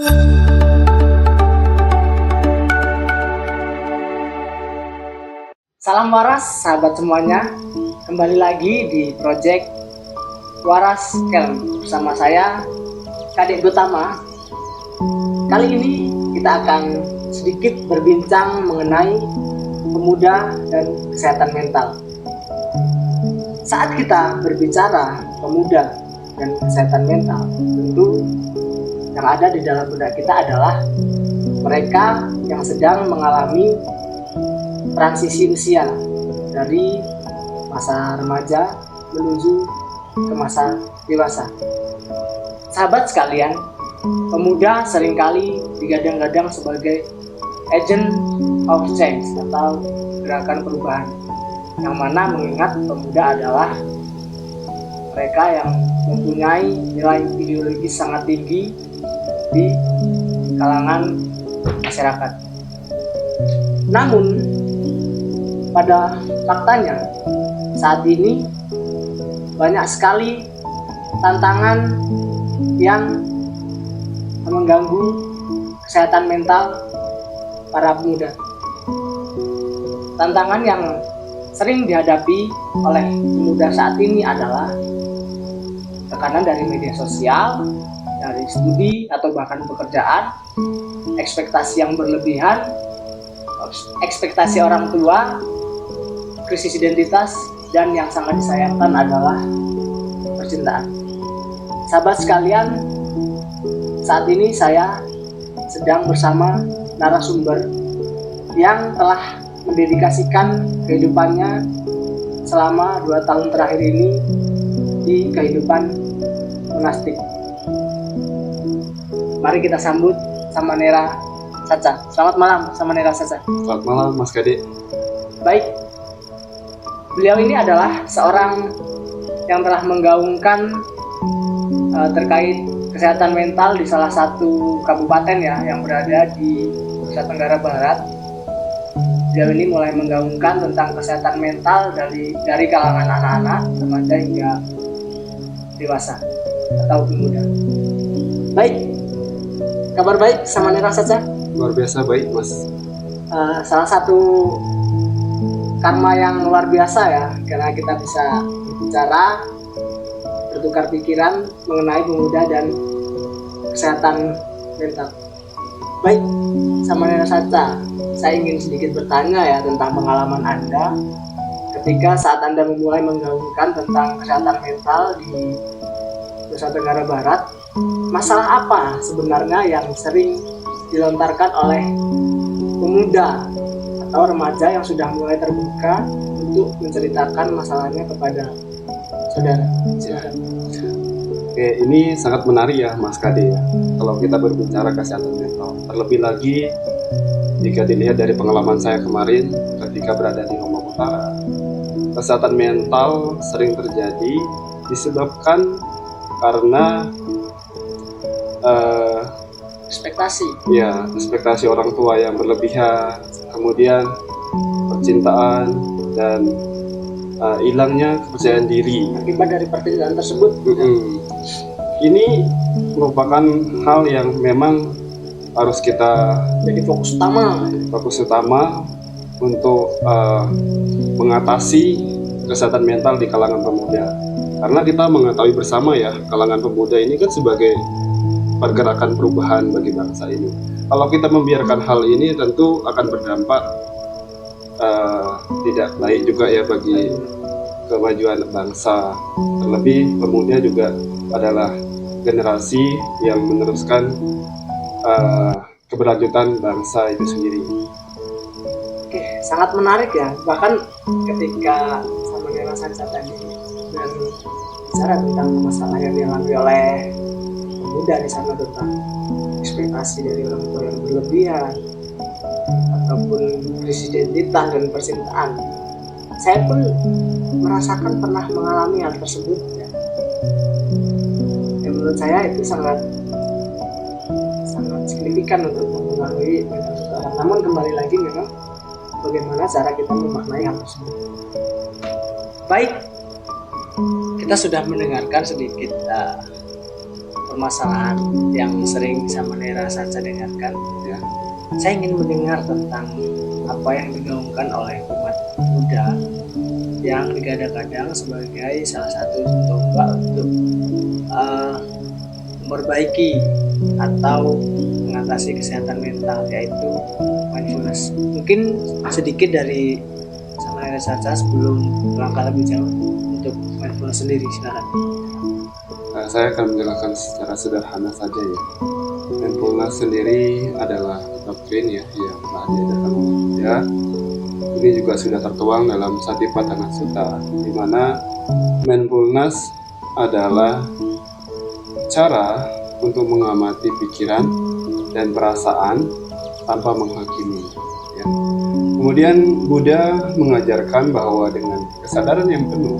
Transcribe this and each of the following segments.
Salam waras sahabat semuanya, kembali lagi di project Waras Kelm bersama saya Kadek Gutama. Kali ini kita akan sedikit berbincang mengenai pemuda dan kesehatan mental. Saat kita berbicara pemuda dan kesehatan mental, tentu yang ada di dalam benak kita adalah mereka yang sedang mengalami transisi usia dari masa remaja menuju ke masa dewasa. Sahabat sekalian, pemuda seringkali digadang-gadang sebagai agent of change atau gerakan perubahan, yang mana mengingat pemuda adalah mereka yang mempunyai nilai ideologis sangat tinggi di kalangan masyarakat. Namun pada faktanya saat ini banyak sekali tantangan yang mengganggu kesehatan mental para pemuda. Tantangan yang sering dihadapi oleh pemuda saat ini adalah tekanan dari media sosial, dari studi atau bahkan pekerjaan, ekspektasi yang berlebihan, ekspektasi orang tua, krisis identitas, dan yang sangat disayangkan adalah percintaan. Sahabat sekalian, saat ini saya sedang bersama narasumber yang telah mendedikasikan kehidupannya selama 2 tahun terakhir ini di kehidupan monastik. Mari kita sambut Samanera Saca. Selamat malam Samanera Saca. Selamat malam Mas Kadek. Baik, beliau ini adalah seorang yang telah menggaungkan terkait kesehatan mental di salah satu kabupaten ya yang berada di Nusa Tenggara Barat. Beliau ini mulai menggaungkan tentang kesehatan mental dari kalangan anak-anak, remaja hingga dewasa atau pemuda. Baik, kabar baik Samanera Saca? Luar biasa baik Mas. Salah satu karma yang luar biasa ya, karena kita bisa bicara, bertukar pikiran mengenai pemuda dan kesehatan mental. Baik, Samanera Saca, saya ingin sedikit bertanya ya tentang pengalaman Anda ketika saat Anda memulai menggaungkan tentang kesehatan mental di Nusa Tenggara Barat. Masalah apa sebenarnya yang sering dilontarkan oleh pemuda atau remaja yang sudah mulai terbuka untuk menceritakan masalahnya kepada saudara? Silakan. Oke, ini sangat menarik ya Mas Kade ya. Kalau kita berbicara kesehatan mental, terlebih lagi jika dilihat dari pengalaman saya kemarin ketika berada di Lombok Utara, kesehatan mental sering terjadi disebabkan karena ekspektasi orang tua yang berlebihan, kemudian percintaan dan hilangnya kepercayaan diri Akibat dari percintaan tersebut. Ini merupakan hal yang memang harus kita jadi fokus utama untuk mengatasi kesehatan mental di kalangan pemuda. Karena kita mengetahui bersama ya, kalangan pemuda ini kan sebagai pergerakan perubahan bagi bangsa ini. Kalau kita membiarkan hal ini tentu akan berdampak tidak baik juga ya bagi kemajuan bangsa. Terlebih pemuda juga adalah generasi yang meneruskan keberlanjutan bangsa itu sendiri. Oke, sangat menarik ya. Bahkan ketika Samanera Saca tadi dan bicara tentang masalah yang dialami oleh pemuda di sana tentang ekspektasi dari orang tua yang berlebihan ataupun krisis identitas dan percintaan, saya pun merasakan pernah mengalami hal tersebut ya. Dan menurut saya itu sangat signifikan untuk mempengaruhi mental seseorang. Namun kembali lagi memang bagaimana cara kita memaknai hal tersebut. Baik, kita sudah mendengarkan sedikit permasalahan yang sering sama Nera Saca dengarkan. Ya. Saya ingin mendengar tentang apa yang digaungkan oleh umat muda yang digadang-gadang sebagai salah satu coba untuk memperbaiki atau mengatasi kesehatan mental, yaitu mindfulness. Mungkin sedikit dari sama Nera Saca sebelum melangkah lebih jauh untuk mindfulness sendiri, silakan. Saya akan menjelaskan secara sederhana saja ya. Mindfulness sendiri adalah doktrin ya yang telah diajarkan oleh Buddha. Ini juga sudah tertuang dalam Satipatthana Sutta, di mana mindfulness adalah cara untuk mengamati pikiran dan perasaan tanpa menghakimi. Ya. Kemudian Buddha mengajarkan bahwa dengan kesadaran yang penuh,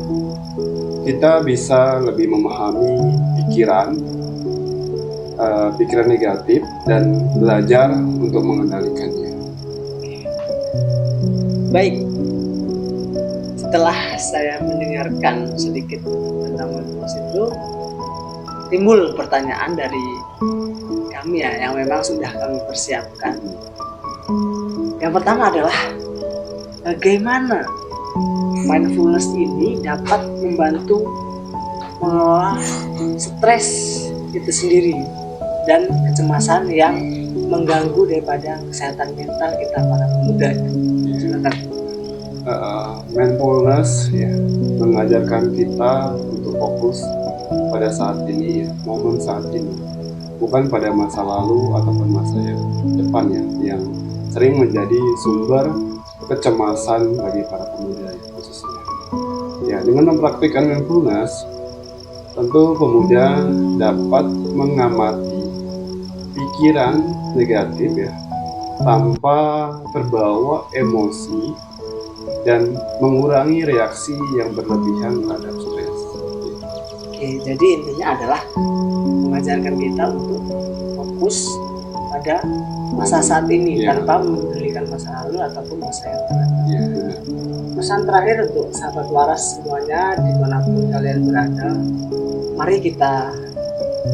kita bisa lebih memahami pikiran negatif dan belajar untuk mengendalikannya. Baik, setelah saya mendengarkan sedikit tentang mindfulness itu, timbul pertanyaan dari kami ya, yang memang sudah kami persiapkan. Yang pertama adalah bagaimana mindfulness ini dapat membantu mengelola stres itu sendiri dan kecemasan yang mengganggu daripada kesehatan mental kita para pemuda. Silakan. Mindfulness ya, mengajarkan kita untuk fokus pada saat ini ya, momen saat ini, bukan pada masa lalu ataupun masa yang depan ya, yang sering menjadi sumber kecemasan bagi para pemuda ya, khususnya. Ya, dengan mempraktikkan mindfulness, tentu pemuda dapat mengamati pikiran negatif ya, tanpa terbawa emosi dan mengurangi reaksi yang berlebihan terhadap stres. Oke, jadi intinya adalah mengajarkan kita untuk fokus pada masa saat ini Ya. tanpa memedulikan masa lalu ataupun masa yang akan datang. Ya, Pesan terakhir untuk sahabat waras semuanya dimanapun kalian berada, mari kita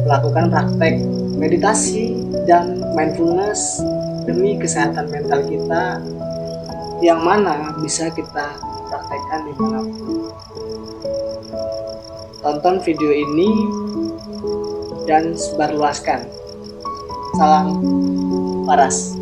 lakukan praktek meditasi dan mindfulness demi kesehatan mental kita, yang mana bisa kita praktekkan dimanapun. Tonton video ini dan sebarluaskan. Salam waras.